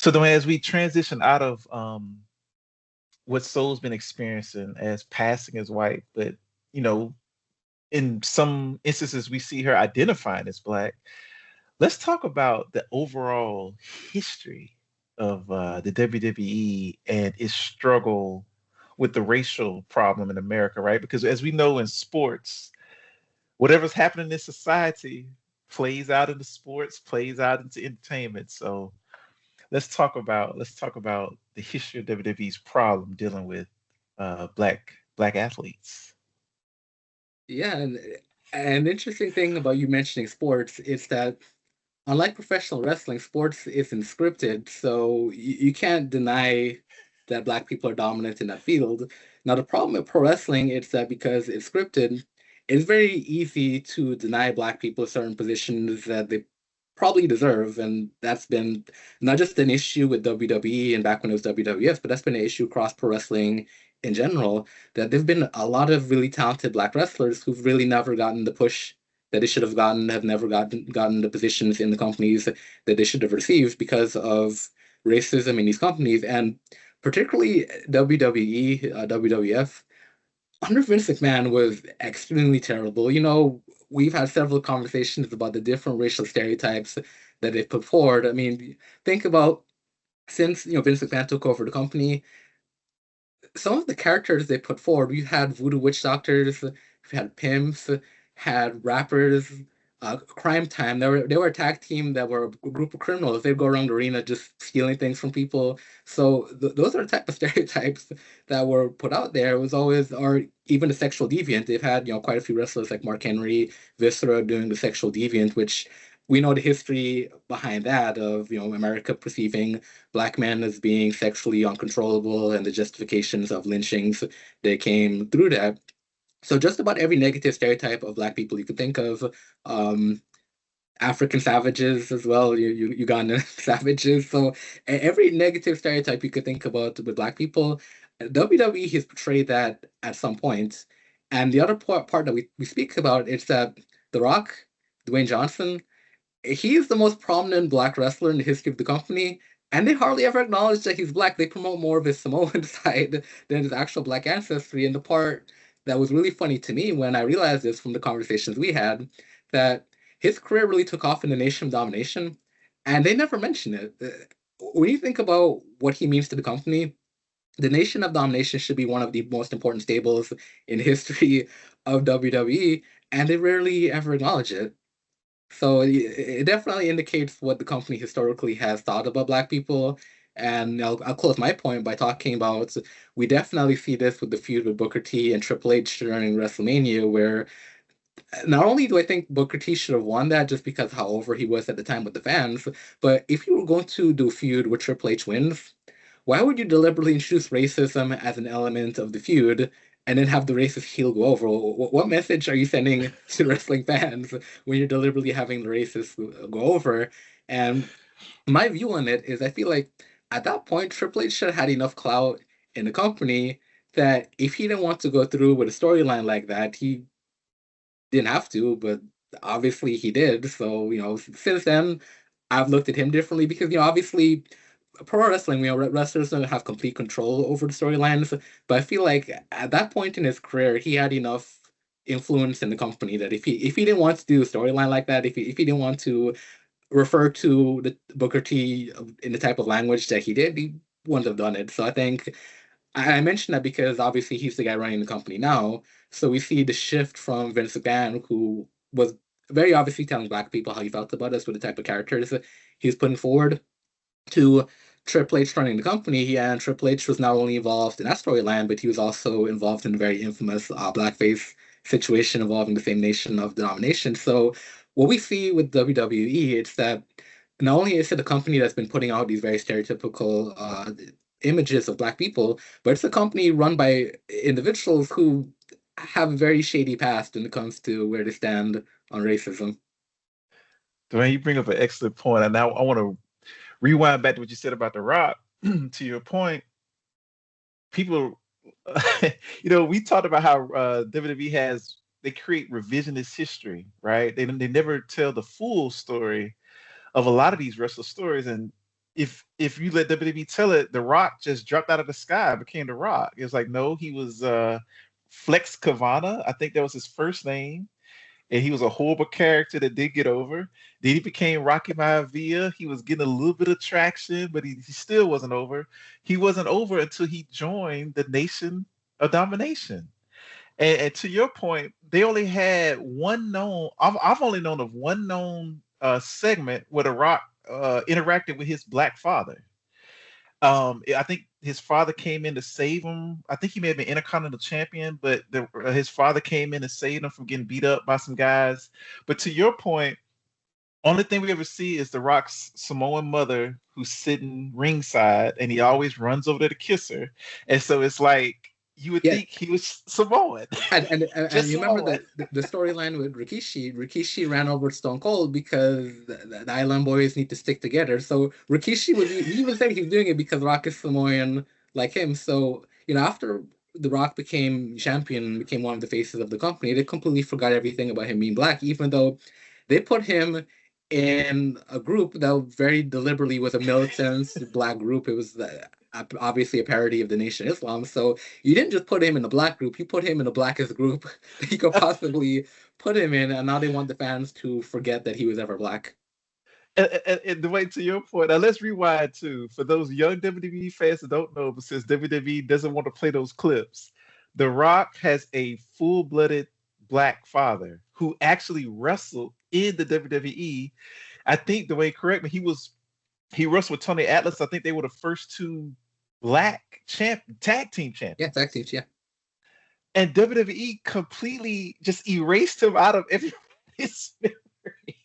So then as we transition out of what Soul's been experiencing as passing as white, but you know, in some instances we see her identifying as black. Let's talk about the overall history of the WWE and its struggle with the racial problem in America, right? Because as we know in sports, whatever's happening in society plays out into sports, plays out into entertainment. So let's talk about the history of WWE's problem dealing with black athletes. Yeah, and an interesting thing about you mentioning sports is that unlike professional wrestling, sports isn't scripted, so you can't deny that black people are dominant in that field. Now, the problem with pro wrestling is that because it's scripted, it's very easy to deny black people certain positions that they probably deserve, and that's been not just an issue with WWE and back when it was WWF, but that's been an issue across pro wrestling in general. That there've been a lot of really talented black wrestlers who've really never gotten the push that they should have gotten, have never gotten the positions in the companies that they should have received because of racism in these companies, and particularly WWE, WWF under Vince McMahon was extremely terrible. We've had several conversations about the different racial stereotypes that they put forward. I mean, think about since Vince McMahon took over the company, some of the characters they put forward. We had voodoo witch doctors, we had pimps, had rappers, crime time. They were a tag team that were a group of criminals. They'd go around the arena just stealing things from people. So those are the type of stereotypes that were put out there. It was always, or even the sexual deviant. They've had quite a few wrestlers like Mark Henry, Viscera doing the sexual deviant, which we know the history behind that of America perceiving black men as being sexually uncontrollable and the justifications of lynchings that came through that. So just about every negative stereotype of black people you could think of, um, African savages as well, Ugandan savages. So every negative stereotype you could think about with black people, WWE has portrayed that at some point. And the other part that we speak about is that The Rock, Dwayne Johnson, he's the most prominent black wrestler in the history of the company, and they hardly ever acknowledge that he's black. They promote more of his Samoan side than his actual black ancestry. And the part that was really funny to me when I realized this from the conversations we had, that his career really took off in the Nation of Domination, and they never mention it. When you think about what he means to the company, the Nation of Domination should be one of the most important stables in history of WWE, and they rarely ever acknowledge it. So it definitely indicates what the company historically has thought about Black people. And I'll close my point by talking about we definitely see this with the feud with Booker T and Triple H during WrestleMania, where not only do I think Booker T should have won that just because how over he was at the time with the fans, but if you were going to do a feud where Triple H wins, why would you deliberately introduce racism as an element of the feud and then have the racist heel go over? What message are you sending to wrestling fans when you're deliberately having the racist go over? And my view on it is I feel like at that point, Triple H should have had enough clout in the company that if he didn't want to go through with a storyline like that, he didn't have to, but obviously he did. So, since then, I've looked at him differently because, obviously, pro wrestling, wrestlers don't have complete control over the storylines. But I feel like at that point in his career, he had enough influence in the company that if he didn't want to do a storyline like that, if he didn't want to refer to the Booker T in the type of language that he did, he wouldn't have done it. So I think I mentioned that because obviously he's the guy running the company now. So we see the shift from Vince McMahon, who was very obviously telling black people how he felt about us with the type of characters that he's putting forward, to Triple H running the company. And Triple H was not only involved in that storyline, but he was also involved in the very infamous blackface situation involving the same nation of denomination. So what we see with WWE, it's that not only is it a company that's been putting out these very stereotypical images of black people, but it's a company run by individuals who have a very shady past when it comes to where they stand on racism. Dwayne, you bring up an excellent point, and now I want to rewind back to what you said about The Rock. To your point, people, we talked about how WWE has they create revisionist history, right? They never tell the full story of a lot of these wrestler stories, and if you let WWE tell it, The Rock just dropped out of the sky, became The Rock. It's like no, he was Flex Kavana. I think that was his first name, and he was a horrible character that did get over. Then he became Rocky Maivia. He was getting a little bit of traction, but he still wasn't over. He wasn't over until he joined the Nation of Domination. And to your point, they only had one known. I've only known of one known segment where The Rock interacted with his black father. I think his father came in to save him. I think he may have been Intercontinental Champion, but his father came in and saved him from getting beat up by some guys. But to your point, only thing we ever see is The Rock's Samoan mother who's sitting ringside, and he always runs over there to kiss her. And so it's like you would Yeah, think he was Samoan. and Just you remember Samoan. the storyline with Rikishi? Rikishi ran over Stone Cold because the Island Boys need to stick together. So Rikishi was he even said he's doing it because Rock is Samoan like him. So after The Rock became champion, became one of the faces of the company, they completely forgot everything about him being black, even though they put him in a group that very deliberately was a militant black group. It was obviously a parody of the Nation of Islam. So you didn't just put him in the black group, you put him in the blackest group that you could possibly put him in, and now they want the fans to forget that he was ever black. And the way to your point, now let's rewind too. For those young WWE fans that don't know, but since WWE doesn't want to play those clips, The Rock has a full-blooded black father who actually wrestled in the WWE. I think the way correct me, he wrestled with Tony Atlas. I think they were the first two black tag team Yeah, champions. tag teams, yeah. And WWE completely just erased him out of everybody's memory.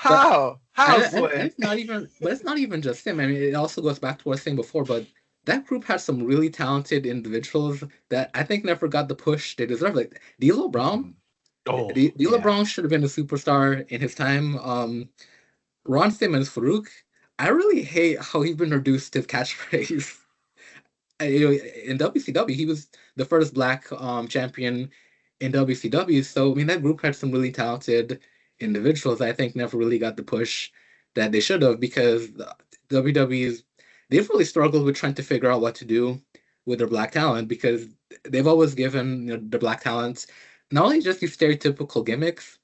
But How, and Sway? it's not even, but it's not even just him. I mean, it also goes back to what I was saying before, but that group had some really talented individuals that I think never got the push they deserve. Like D'Lo Brown. Mhm. Oh, D'Lo yeah. Brown should have been a superstar in his time. Ron Simmons, Farouk. I really hate how he's been reduced to catchphrase. In WCW, he was the first black champion in WCW. So I mean, that group had some really talented individuals. I think never really got the push that they should have because WWE's they've really struggled with trying to figure out what to do with their black talent because they've always given the black talents not only just these stereotypical gimmicks,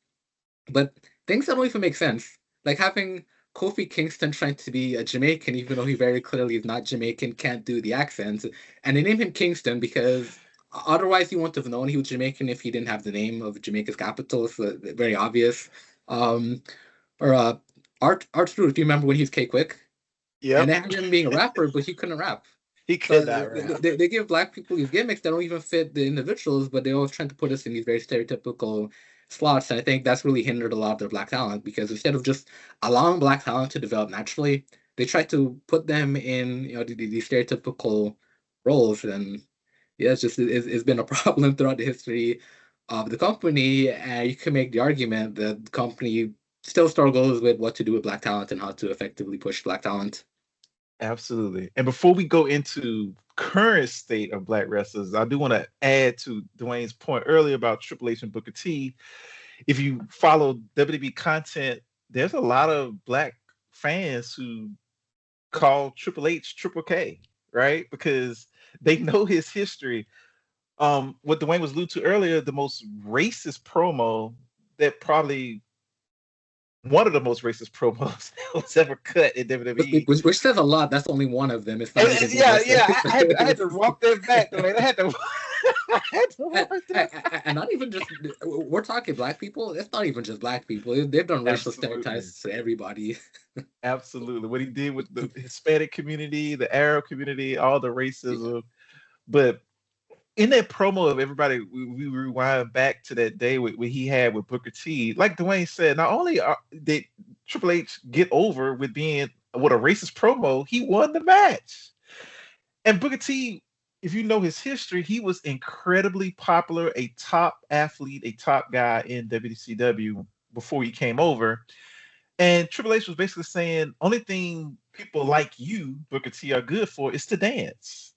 but things that don't even make sense. Like having Kofi Kingston trying to be a Jamaican, even though he very clearly is not Jamaican, can't do the accent. And they named him Kingston because otherwise you wouldn't have known he was Jamaican if he didn't have the name of Jamaica's capital. It's very obvious. Um, or Art Truth, do you remember when he was K Quick? And Yep. they had him being a rapper, but he couldn't rap. He So could not rap. they give black people these gimmicks that don't even fit the individuals, but they're always trying to put us in these very stereotypical slots. And I think that's really hindered a lot of their black talent because instead of just allowing black talent to develop naturally, they try to put them in these stereotypical roles. And yeah, it's been a problem throughout the history of the company. And you can make the argument that the company still struggles with what to do with black talent and how to effectively push black talent. Absolutely. And before we go into current state of black wrestlers, I do want to add to Dwayne's point earlier about Triple H and Booker T. If you follow WWE content, there's a lot of black fans who call Triple H Triple K, right? Because they know his history. What Dwayne was alluding to earlier, the most racist promo that probably one of the most racist promos that was ever cut in WWE. Which says a lot. That's only one of them. It's not even the Yeah, most. yeah. I had to walk that back, Dwayne. I had to, I had to walk that. And not even just we're talking black people. It's not even just black people. They've done racial Absolutely. stereotypes to everybody. Absolutely. What he did with the Hispanic community, the Arab community, all the racism. But in that promo of everybody, we rewind back to that day what he had with Booker T. Like Dwayne said, not only did Triple H get over with being with a racist promo, he won the match. And Booker T, if you know his history, he was incredibly popular, a top athlete, a top guy in WCW before he came over. And Triple H was basically saying, only thing people like you, Booker T, are good for is to dance.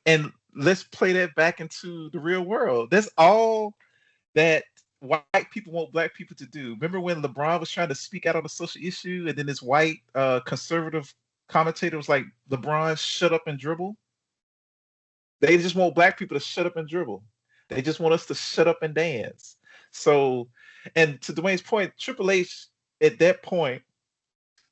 And let's play that back into the real world. That's all that white people want black people to do. Remember when LeBron was trying to speak out on a social issue, and then this white conservative commentator was like, "LeBron, shut up and dribble." They just want black people to shut up and dribble. They just want us to shut up and dance. So, and to Dwayne's point, Triple H at that point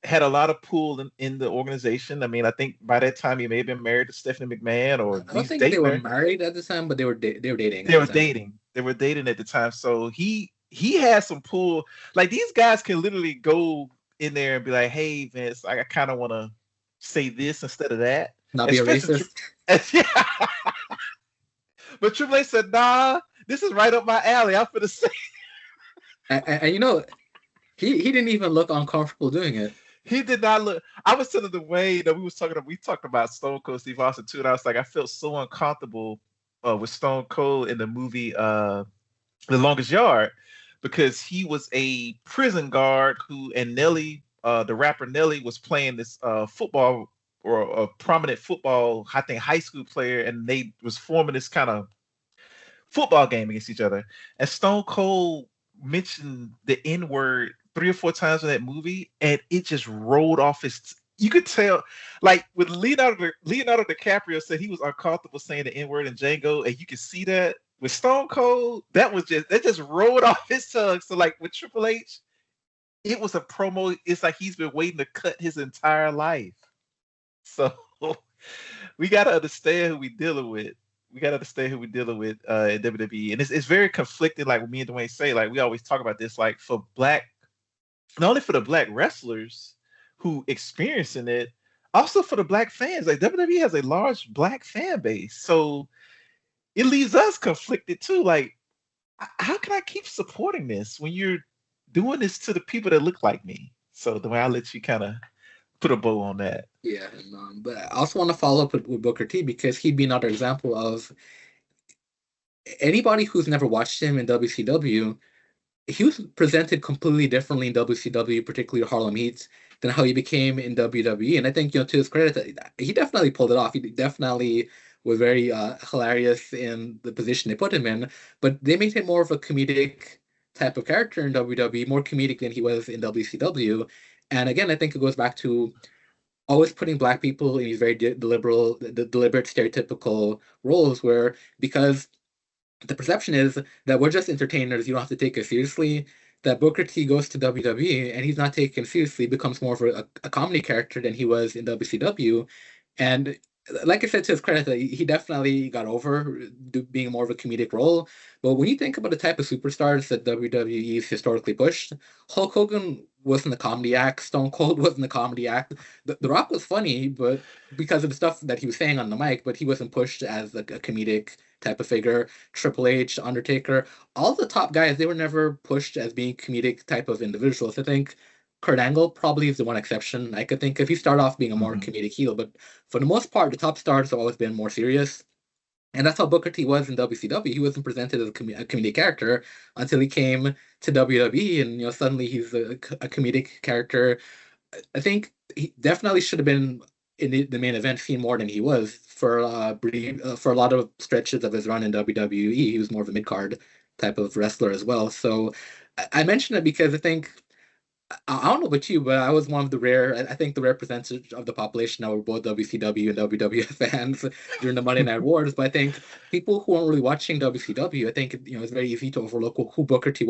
had a lot of pull in the organization. I mean, I think by that time he may have been married to Stephanie McMahon, or I at don't least think they dating were her. married at the time, but they were dating They at were the time. dating. They were dating at the time. So he had some pull. Like these guys can literally go in there and be like, "Hey, Vince, I kind of want to say this instead of that." Not be a Especially, racist. yeah. But Triple H said, "Nah, this is right up my alley. I'm gonna say." And you know, he didn't even look uncomfortable doing it. He did not look. I was telling the way that we talked about Stone Cold Steve Austin too, and I was like, I felt so uncomfortable with Stone Cold in the movie The Longest Yard, because he was a prison guard and Nelly, the rapper Nelly, was playing this football, or a prominent football, I think high school player, and they was forming this kind of football game against each other. And Stone Cold mentioned the N word 3 or 4 times in that movie, and it just rolled off his. You could tell, like when Leonardo DiCaprio said he was uncomfortable saying the N word in Django, and you can see that with Stone Cold, that just rolled off his tongue. So like with Triple H, it was a promo. It's like he's been waiting to cut his entire life. So we gotta understand who we dealing with. We gotta understand who we're dealing with in WWE, and it's very conflicted. Like me and Dwayne say, like we always talk about this. Like for black, not only for the black wrestlers who experiencing it, also for the black fans. Like WWE has a large black fan base, so it leaves us conflicted too. Like, how can I keep supporting this when you're doing this to the people that look like me? So Dwayne, I'll let you kind of put a bow on that. Yeah, and, but I also want to follow up with Booker T, because he'd be another example of anybody who's never watched him in WCW. He was presented completely differently in WCW, particularly Harlem Heat, than how he became in WWE. And I think, to his credit, he definitely pulled it off. He definitely was very hilarious in the position they put him in, but they made him more of a comedic type of character in WWE, more comedic than he was in WCW. And again, I think it goes back to always putting black people in these very deliberate, stereotypical roles, where, because the perception is that we're just entertainers, you don't have to take us seriously. That Booker T goes to WWE and he's not taken seriously, becomes more of a comedy character than he was in WCW. And like I said, to his credit, he definitely got over being more of a comedic role. But when you think about the type of superstars that WWE's historically pushed, Hulk Hogan wasn't the comedy act. Stone Cold wasn't the comedy act. The Rock was funny, but because of the stuff that he was saying on the mic, but he wasn't pushed as a comedic type of figure. Triple H, Undertaker, all the top guys, they were never pushed as being comedic type of individuals. I think Kurt Angle probably is the one exception I could think of. He started off being a more comedic heel, but for the most part, the top stars have always been more serious. And that's how Booker T was in WCW. He wasn't presented as a comedic character until he came to WWE, and suddenly he's a comedic character. I think he definitely should have been in the main event scene more than he was for for a lot of stretches of his run in WWE. He was more of a mid card type of wrestler as well. So I mention it because I think, I don't know about you, but I was one of the rare, I think the rare percentage of the population that were both WCW and WWF fans during the Monday Night Wars. But I think people who aren't really watching WCW, I think it's very easy to overlook who Booker T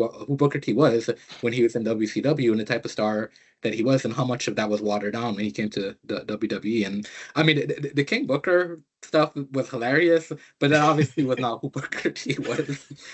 was when he was in WCW, and the type of star that he was, and how much of that was watered down when he came to the WWE. And I mean, the King Booker stuff was hilarious, but that obviously was not who Booker T was.